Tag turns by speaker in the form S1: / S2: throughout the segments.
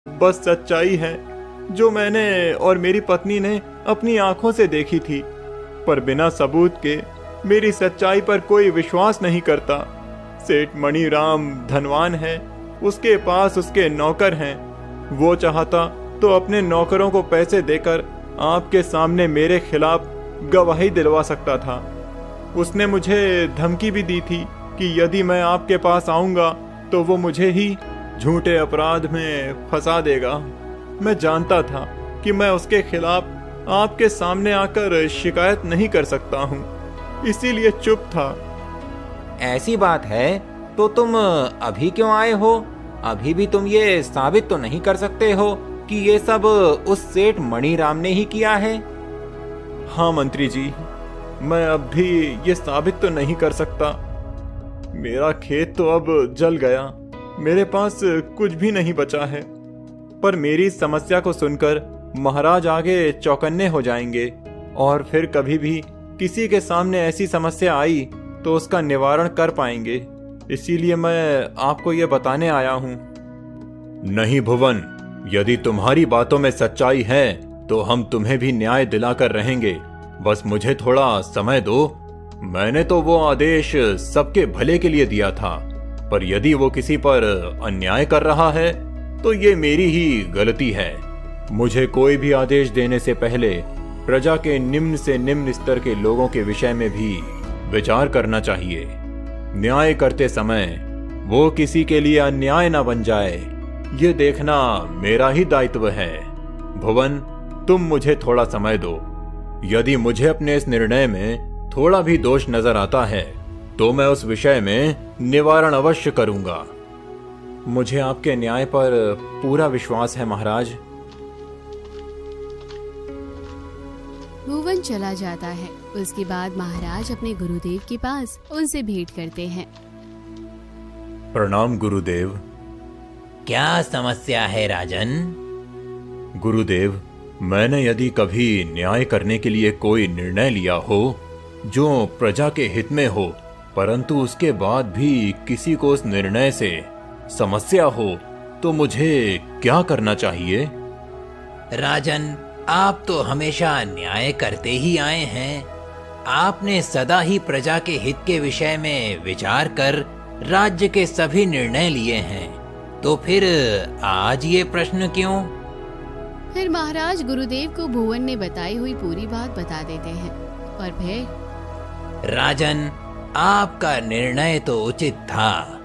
S1: बस सच्चाई है जो मैंने और मेरी पत्नी ने अपनी आंखों से देखी थी, पर बिना सबूत के मेरी सच्चाई पर कोई विश्वास नहीं करता। सेठ मणिराम धनवान है, उसके पास उसके नौकर हैं। वो चाहता तो अपने नौकरों को पैसे देकर आपके सामने मेरे खिलाफ गवाही दिलवा सकता था। उसने मुझे धमकी भी दी थी कि यदि मैं आपके पास आऊंगा तो वो मुझे ही झूठे अपराध में फंसा देगा। मैं जानता था कि मैं उसके खिलाफ आपके सामने आकर शिकायत नहीं कर सकता हूँ, इसीलिए चुप था।
S2: ऐसी बात है तो तुम अभी क्यों आए हो? अभी भी तुम ये साबित तो नहीं कर सकते हो कि ये सब उस सेठ मणिराम ने ही किया है?
S1: हाँ मंत्री जी, मैं अब भी ये साबित तो नहीं कर सकता। मेरा खेत तो अब जल गया, मेरे पास कुछ भी नहीं बचा है। पर मेरी समस्या को सुनकर महाराज आगे चौकन्ने हो जाएंगे और फिर कभी भी किसी के सामने ऐसी समस्या आई तो उसका निवारण कर पाएंगे। इसीलिए मैं आपको ये बताने आया हूँ। नहीं भुवन, यदि तुम्हारी बातों में सच्चाई है तो हम तुम्हें भी न्याय दिलाकर रहेंगे। बस मुझे थोड़ा समय दो। मैंने तो वो आदेश सबके भले के लिए दिया था, पर यदि वो किसी पर अन्याय कर रहा है तो ये मेरी ही गलती है। मुझे कोई भी आदेश देने से पहले प्रजा के निम्न से निम्न स्तर के लोगों के विषय में भी विचार करना चाहिए। न्याय करते समय वो किसी के लिए अन्याय ना बन जाए, ये देखना मेरा ही दायित्व है। भुवन, तुम मुझे थोड़ा समय दो। यदि मुझे अपने इस निर्णय में थोड़ा भी दोष नजर आता है तो मैं उस विषय में निवारण अवश्य करूंगा। मुझे आपके न्याय पर पूरा विश्वास है महाराज।
S3: भुवन चला जाता है। उसके बाद महाराज अपने गुरुदेव के पास उनसे भेंट करते हैं।
S1: प्रणाम गुरुदेव।
S2: क्या समस्या है राजन?
S1: गुरुदेव, मैंने यदि कभी न्याय करने के लिए कोई निर्णय लिया हो जो प्रजा के हित में हो, परंतु उसके बाद भी किसी को उस निर्णय से समस्या हो, तो मुझे क्या करना चाहिए?
S2: राजन, आप तो हमेशा न्याय करते ही आए हैं। आपने सदा ही प्रजा के हित के विषय में विचार कर राज्य के सभी निर्णय लिए हैं, तो फिर आज ये प्रश्न क्यों?
S3: फिर महाराज गुरुदेव को भुवन ने बताई हुई पूरी बात बता देते हैं और फिर
S2: राजन, आपका निर्णय तो उचित था,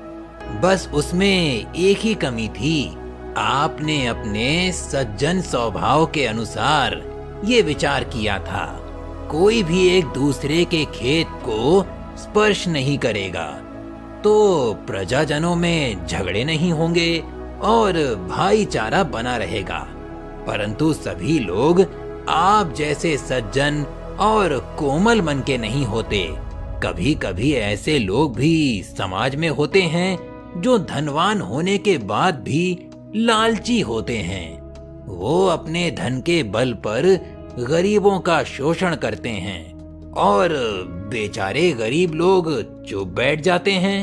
S2: बस उसमें एक ही कमी थी। आपने अपने सज्जन स्वभाव के अनुसार ये विचार किया था, कोई भी एक दूसरे के खेत को स्पर्श नहीं करेगा तो प्रजाजनों में झगड़े नहीं होंगे और भाईचारा बना रहेगा। परंतु सभी लोग आप जैसे सज्जन और कोमल मन के नहीं होते। कभी कभी ऐसे लोग भी समाज में होते हैं जो धनवान होने के बाद भी लालची होते हैं। वो अपने धन के बल पर गरीबों का शोषण करते हैं और बेचारे गरीब लोग चुप बैठ जाते हैं।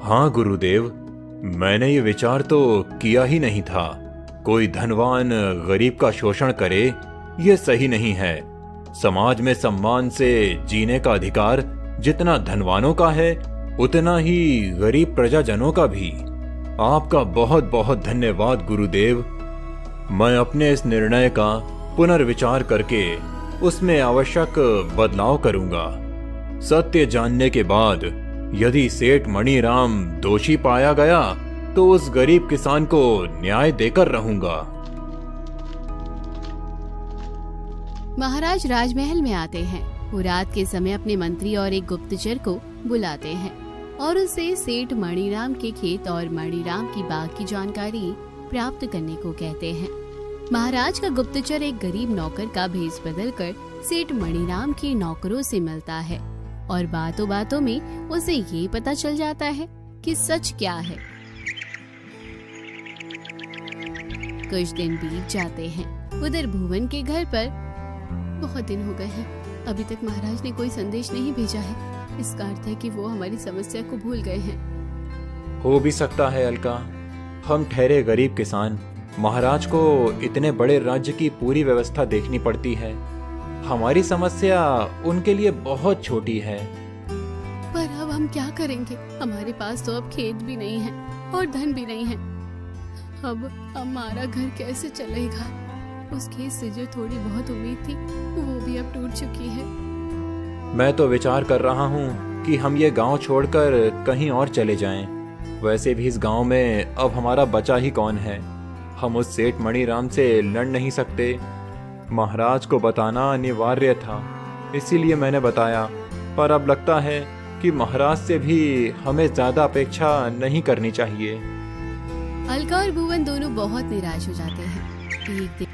S1: हाँ गुरुदेव, मैंने ये विचार तो किया ही नहीं था। कोई धनवान गरीब का शोषण करे, ये सही नहीं है। समाज में सम्मान से जीने का अधिकार जितना धनवानों का है, उतना ही गरीब प्रजाजनों का भी। आपका बहुत बहुत धन्यवाद गुरुदेव। मैं अपने इस निर्णय का पुनर्विचार करके उसमें आवश्यक बदलाव करूंगा। सत्य जानने के बाद यदि सेठ मणिराम दोषी पाया गया तो उस गरीब किसान को न्याय देकर रहूंगा।
S3: महाराज राजमहल में आते हैं। वो रात के समय अपने मंत्री और एक गुप्तचर को बुलाते हैं और उसे सेठ मणिराम के खेत और मणिराम की बाग की जानकारी प्राप्त करने को कहते हैं। महाराज का गुप्तचर एक गरीब नौकर का भेष बदलकर सेठ मणिराम के नौकरों से मिलता है और बातों बातों में उसे ये पता चल जाता है कि सच क्या है। कुछ दिन बीत जाते हैं। उधर भुवन के घर पर बहुत दिन हो गए हैं, अभी तक महाराज ने कोई संदेश नहीं भेजा है। इसका अर्थ है कि वो हमारी समस्या को भूल गए हैं।
S1: हो भी सकता है अलका। हम ठहरे गरीब किसान महाराज को इतने बड़े राज्य की पूरी व्यवस्था देखनी पड़ती है। हमारी समस्या उनके लिए बहुत छोटी है।
S3: पर अब हम क्या करेंगे? हमारे पास तो अब खेत भी नहीं है और धन भी नहीं है। अब हमारा घर कैसे चलेगा? उस खेत से जो थोड़ी बहुत उम्मीद थी वो भी अब टूट चुकी है।
S1: मैं तो विचार कर रहा हूँ कि हम ये गांव छोड़कर कहीं और चले जाएं। वैसे भी इस गांव में अब हमारा बचा ही कौन है। हम उस सेठ मणिराम से लड़ नहीं सकते। महाराज को बताना अनिवार्य था, इसीलिए मैंने बताया। पर अब लगता है कि महाराज से भी हमें ज्यादा अपेक्षा नहीं करनी चाहिए।
S3: अलका और भुवन दोनों बहुत निराश हो जाते हैं। एक दिन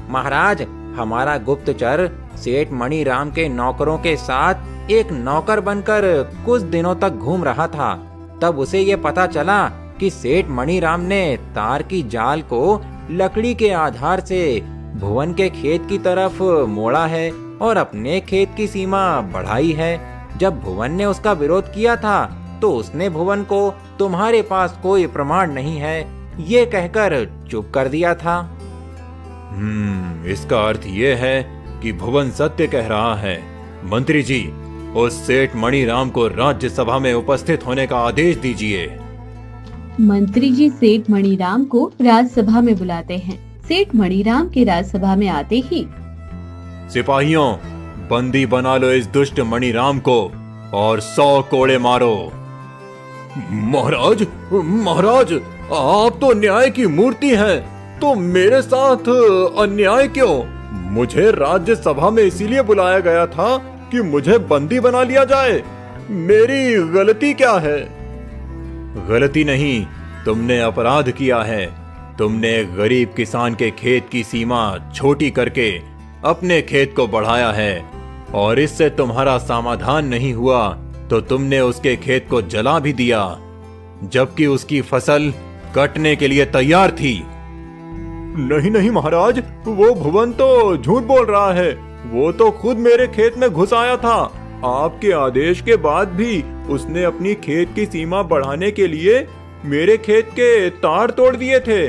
S2: महाराज, हमारा गुप्तचर सेठ मणिराम के नौकरों के साथ एक नौकर बनकर कुछ दिनों तक घूम रहा था। तब उसे ये पता चला कि सेठ मणिराम ने तार की जाल को लकड़ी के आधार से भुवन के खेत की तरफ मोड़ा है और अपने खेत की सीमा बढ़ाई है। जब भुवन ने उसका विरोध किया था तो उसने भुवन को तुम्हारे पास कोई प्रमाण नहीं है ये कहकर चुप कर दिया था।
S1: इसका अर्थ ये है कि भुवन सत्य कह रहा है। मंत्री जी, उस सेठ मणिराम को राज्यसभा में उपस्थित होने का आदेश दीजिए।
S4: मंत्री जी सेठ मणिराम को राज्यसभा में बुलाते हैं। सेठ मणिराम के राज्यसभा में आते ही
S1: सिपाहियों, बंदी बना लो इस दुष्ट मणिराम को और 100 कोड़े मारो। महाराज, महाराज, आप तो न्याय की मूर्ति हैं, तो मेरे साथ अन्याय क्यों? मुझे राज्यसभा में इसीलिए बुलाया गया था कि मुझे बंदी बना लिया जाए। मेरी गलती क्या है? गलती नहीं, तुमने अपराध किया है। तुमने एक गरीब किसान के खेत की सीमा छोटी करके अपने खेत को बढ़ाया है, और इससे तुम्हारा समाधान नहीं हुआ तो तुमने उसके खेत को जला भी दिया, जबकि उसकी फसल कटने के लिए तैयार थी। नहीं नहीं महाराज, वो भुवन तो झूठ बोल रहा है। वो तो खुद मेरे खेत में घुस आया था। आपके आदेश के बाद भी उसने अपनी खेत की सीमा बढ़ाने के लिए मेरे खेत के तार तोड़ दिए थे।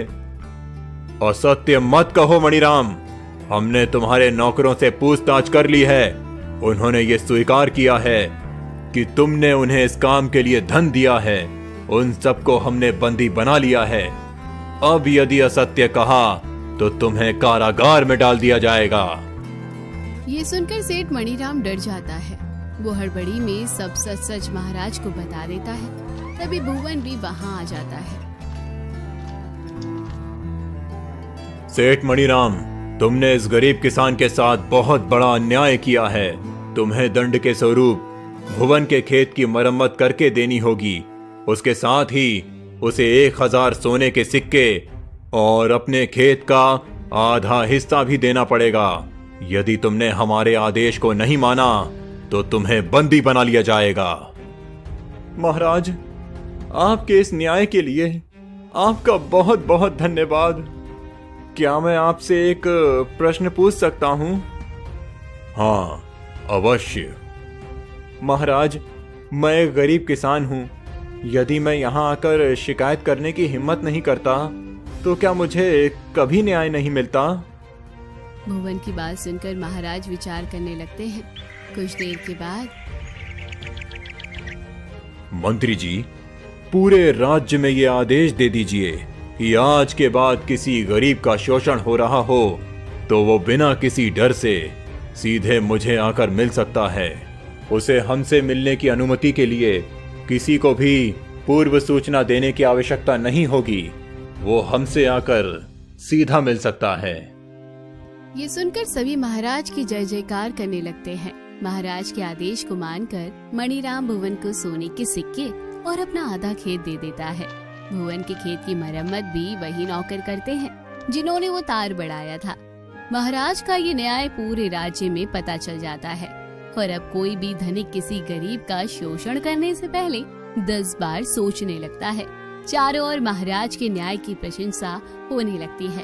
S1: असत्य मत कहो मणिराम, हमने तुम्हारे नौकरों से पूछताछ कर ली है। उन्होंने ये स्वीकार किया है कि तुमने उन्हें इस काम के लिए धन दिया है। उन सबको हमने बंदी बना लिया है। अब यदि असत्य कहा तो तुम्हें कारागार में डाल दिया जाएगा।
S3: ये सुनकर सेठ मणिराम डर जाता है। वो हड़बड़ी में सब सच सच महाराज को बता देता है। तभी भुवन भी वहाँ आ जाता है।
S1: सेठ मणिराम, तुमने इस गरीब किसान के साथ बहुत बड़ा अन्याय किया है। तुम्हें दंड के स्वरूप भुवन के खेत की मरम्मत करके देनी होगी। उसके साथ ही उसे 1000 सोने के सिक्के और अपने खेत का आधा हिस्सा भी देना पड़ेगा। यदि तुमने हमारे आदेश को नहीं माना तो तुम्हें बंदी बना लिया जाएगा। महाराज, आपके इस न्याय के लिए आपका बहुत बहुत धन्यवाद। क्या मैं आपसे एक प्रश्न पूछ सकता हूँ? हाँ, अवश्य। महाराज, मैं एक गरीब किसान हूँ। यदि मैं यहाँ आकर शिकायत करने की हिम्मत नहीं करता तो क्या मुझे कभी न्याय नहीं मिलता?
S3: भुवन की बात सुनकर महाराज विचार करने लगते हैं। कुछ देर के बाद
S1: मंत्री जी, पूरे राज्य में ये आदेश दे दीजिए कि आज के बाद किसी गरीब का शोषण हो रहा हो तो वो बिना किसी डर से सीधे मुझे आकर मिल सकता है। उसे हमसे मिलने की अनुमति के लिए किसी को भी पूर्व सूचना देने की आवश्यकता नहीं होगी। वो हमसे आकर सीधा मिल सकता है।
S3: ये सुनकर सभी महाराज की जय जयकार करने लगते हैं। महाराज के आदेश को मानकर मणिराम भुवन को सोने के सिक्के और अपना आधा खेत दे देता है। भुवन के खेत की मरम्मत भी वही नौकर करते हैं जिन्होंने वो तार बढ़ाया था। महाराज का ये न्याय पूरे राज्य में पता चल जाता है और अब कोई भी धनिक किसी गरीब का शोषण करने से पहले 10 बार सोचने लगता है। चारों ओर महाराज के न्याय की प्रशंसा होने लगती है।